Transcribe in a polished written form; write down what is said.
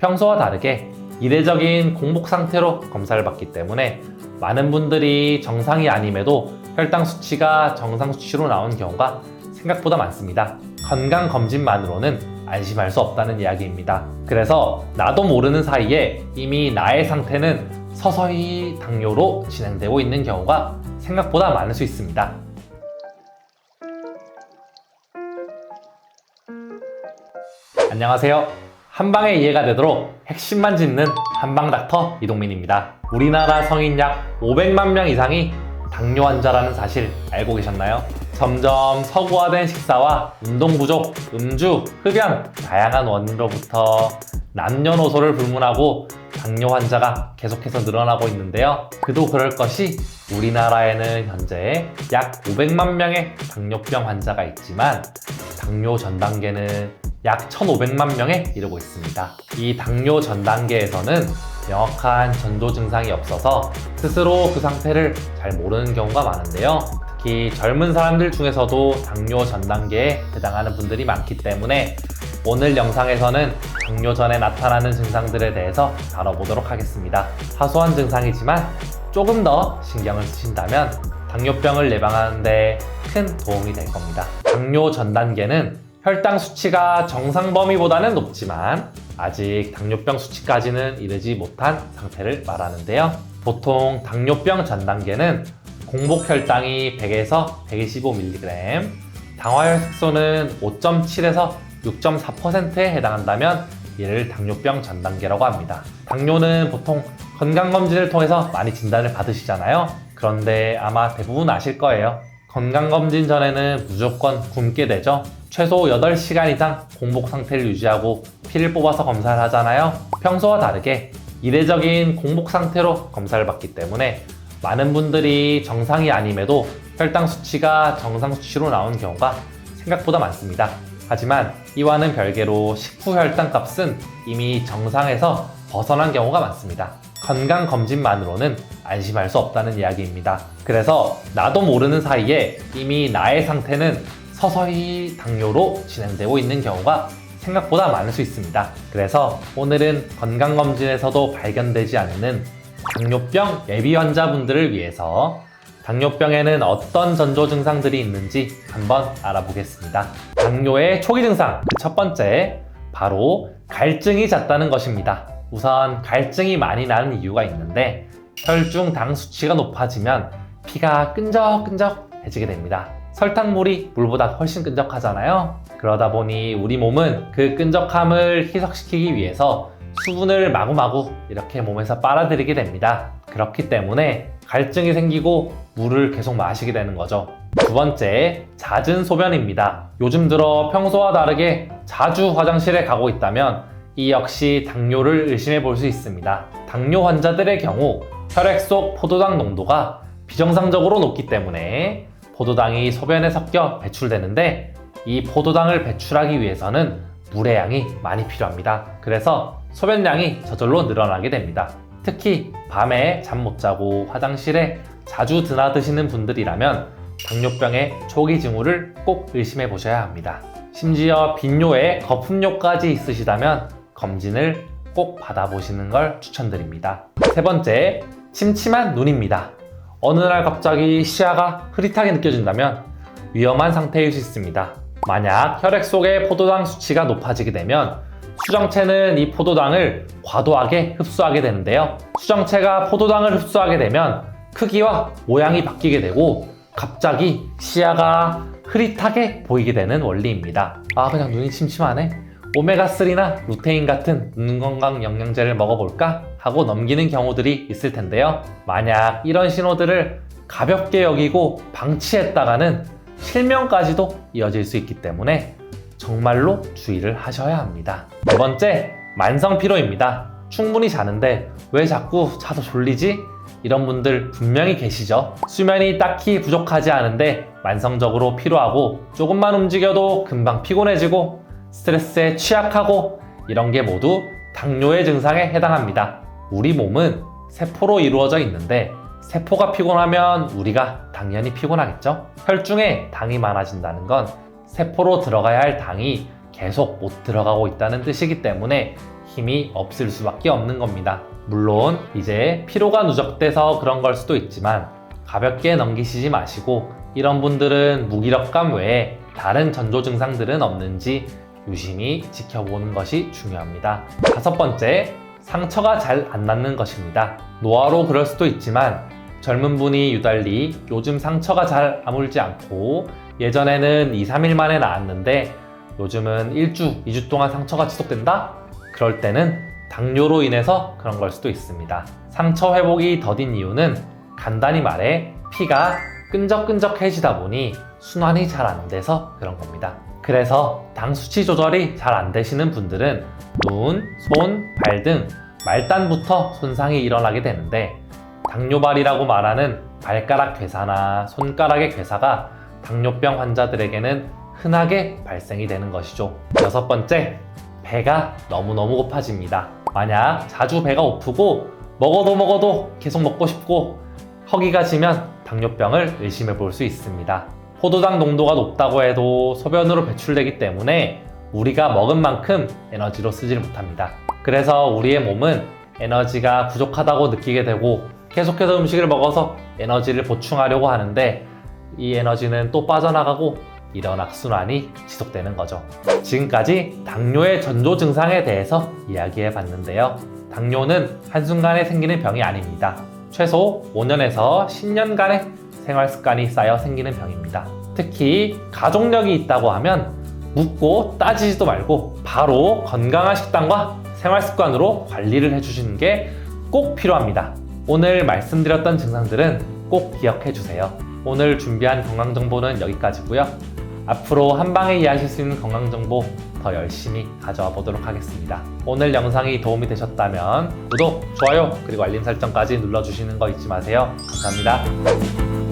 평소와 다르게 이례적인 공복 상태로 검사를 받기 때문에 많은 분들이 정상이 아님에도 혈당 수치가 정상 수치로 나온 경우가 생각보다 많습니다. 건강검진만으로는 안심할 수 없다는 이야기입니다. 그래서 나도 모르는 사이에 이미 나의 상태는 서서히 당뇨로 진행되고 있는 경우가 생각보다 많을 수 있습니다. 안녕하세요. 한방에 이해가 되도록 핵심만 짚는 한방닥터 이동민입니다. 우리나라 성인 약 500만 명 이상이 당뇨 환자라는 사실 알고 계셨나요? 점점 서구화된 식사와 운동 부족, 음주, 흡연, 다양한 원인으로부터 남녀노소를 불문하고 당뇨 환자가 계속해서 늘어나고 있는데요. 그도 그럴 것이 우리나라에는 현재 약 500만 명의 당뇨병 환자가 있지만 당뇨 전 단계는 약 1,500만 명에 이르고 있습니다. 이 당뇨 전 단계에서는 명확한 전조 증상이 없어서 스스로 그 상태를 잘 모르는 경우가 많은데요. 특히 젊은 사람들 중에서도 당뇨 전 단계에 해당하는 분들이 많기 때문에 오늘 영상에서는 당뇨 전에 나타나는 증상들에 대해서 다뤄보도록 하겠습니다. 사소한 증상이지만 조금 더 신경을 쓰신다면 당뇨병을 예방하는 데 큰 도움이 될 겁니다. 당뇨 전 단계는 혈당 수치가 정상 범위보다는 높지만 아직 당뇨병 수치까지는 이르지 못한 상태를 말하는데요. 보통 당뇨병 전 단계는 공복 혈당이 100에서 125mg, 당화혈 색소는 5.7에서 6.4%에 해당한다면 이를 당뇨병 전 단계라고 합니다. 당뇨는 보통 건강검진을 통해서 많이 진단을 받으시잖아요. 그런데 아마 대부분 아실 거예요. 건강검진 전에는 무조건 굶게 되죠. 최소 8시간 이상 공복 상태를 유지하고 피를 뽑아서 검사를 하잖아요. 평소와 다르게 이례적인 공복 상태로 검사를 받기 때문에 많은 분들이 정상이 아님에도 혈당 수치가 정상 수치로 나온 경우가 생각보다 많습니다. 하지만 이와는 별개로 식후 혈당 값은 이미 정상에서 벗어난 경우가 많습니다. 건강검진만으로는 안심할 수 없다는 이야기입니다. 그래서 나도 모르는 사이에 이미 나의 상태는 서서히 당뇨로 진행되고 있는 경우가 생각보다 많을 수 있습니다. 그래서 오늘은 건강검진에서도 발견되지 않는 당뇨병 예비 환자분들을 위해서 당뇨병에는 어떤 전조 증상들이 있는지 한번 알아보겠습니다. 당뇨의 초기 증상, 첫 번째, 바로 갈증이 잦다는 것입니다. 우선 갈증이 많이 나는 이유가 있는데 혈중 당 수치가 높아지면 피가 끈적끈적해지게 됩니다. 설탕물이 물보다 훨씬 끈적하잖아요. 그러다 보니 우리 몸은 그 끈적함을 희석시키기 위해서 수분을 마구마구 이렇게 몸에서 빨아들이게 됩니다. 그렇기 때문에 갈증이 생기고 물을 계속 마시게 되는 거죠. 두 번째, 잦은 소변입니다. 요즘 들어 평소와 다르게 자주 화장실에 가고 있다면 이 역시 당뇨를 의심해 볼 수 있습니다. 당뇨 환자들의 경우 혈액 속 포도당 농도가 비정상적으로 높기 때문에 포도당이 소변에 섞여 배출되는데 이 포도당을 배출하기 위해서는 물의 양이 많이 필요합니다. 그래서 소변량이 저절로 늘어나게 됩니다. 특히 밤에 잠 못 자고 화장실에 자주 드나드시는 분들이라면 당뇨병의 초기 징후를 꼭 의심해 보셔야 합니다. 심지어 빈뇨에 거품뇨까지 있으시다면 검진을 꼭 받아보시는 걸 추천드립니다. 세 번째, 침침한 눈입니다. 어느 날 갑자기 시야가 흐릿하게 느껴진다면 위험한 상태일 수 있습니다. 만약 혈액 속의 포도당 수치가 높아지게 되면 수정체는 이 포도당을 과도하게 흡수하게 되는데요. 수정체가 포도당을 흡수하게 되면 크기와 모양이 바뀌게 되고 갑자기 시야가 흐릿하게 보이게 되는 원리입니다. 그냥 눈이 침침하네? 오메가3나 루테인 같은 눈 건강 영양제를 먹어볼까? 하고 넘기는 경우들이 있을 텐데요. 만약 이런 신호들을 가볍게 여기고 방치했다가는 실명까지도 이어질 수 있기 때문에 정말로 주의를 하셔야 합니다. 네 번째, 만성 피로입니다. 충분히 자는데 왜 자꾸 자도 졸리지? 이런 분들 분명히 계시죠? 수면이 딱히 부족하지 않은데 만성적으로 피로하고 조금만 움직여도 금방 피곤해지고 스트레스에 취약하고 이런 게 모두 당뇨의 증상에 해당합니다. 우리 몸은 세포로 이루어져 있는데 세포가 피곤하면 우리가 당연히 피곤하겠죠? 혈중에 당이 많아진다는 건 세포로 들어가야 할 당이 계속 못 들어가고 있다는 뜻이기 때문에 힘이 없을 수밖에 없는 겁니다. 물론 이제 피로가 누적돼서 그런 걸 수도 있지만 가볍게 넘기시지 마시고 이런 분들은 무기력감 외에 다른 전조 증상들은 없는지 유심히 지켜보는 것이 중요합니다. 5번째, 상처가 잘 안 낫는 것입니다. 노화로 그럴 수도 있지만 젊은 분이 유달리 요즘 상처가 잘 아물지 않고 예전에는 2, 3일 만에 나았는데 요즘은 1주, 2주 동안 상처가 지속된다? 그럴 때는 당뇨로 인해서 그런 걸 수도 있습니다. 상처 회복이 더딘 이유는 간단히 말해 피가 끈적끈적해지다 보니 순환이 잘 안 돼서 그런 겁니다. 그래서 당 수치 조절이 잘 안 되시는 분들은 눈, 손, 발 등 말단부터 손상이 일어나게 되는데 당뇨발이라고 말하는 발가락 괴사나 손가락의 괴사가 당뇨병 환자들에게는 흔하게 발생이 되는 것이죠. 6번째, 배가 너무너무 고파집니다. 만약 자주 배가 고프고 먹어도 계속 먹고 싶고 허기가 지면 당뇨병을 의심해 볼 수 있습니다. 포도당 농도가 높다고 해도 소변으로 배출되기 때문에 우리가 먹은 만큼 에너지로 쓰질 못합니다. 그래서 우리의 몸은 에너지가 부족하다고 느끼게 되고 계속해서 음식을 먹어서 에너지를 보충하려고 하는데 이 에너지는 또 빠져나가고 이런 악순환이 지속되는 거죠. 지금까지 당뇨의 전조 증상에 대해서 이야기해 봤는데요. 당뇨는 한순간에 생기는 병이 아닙니다. 최소 5년에서 10년간의 생활 습관이 쌓여 생기는 병입니다. 특히 가족력이 있다고 하면 묻고 따지지도 말고 바로 건강한 식단과 생활 습관으로 관리를 해주시는 게 꼭 필요합니다. 오늘 말씀드렸던 증상들은 꼭 기억해 주세요. 오늘 준비한 건강정보는 여기까지고요. 앞으로 한방에 이해하실 수 있는 건강정보 더 열심히 가져와 보도록 하겠습니다. 오늘 영상이 도움이 되셨다면 구독, 좋아요, 그리고 알림 설정까지 눌러주시는 거 잊지 마세요. 감사합니다.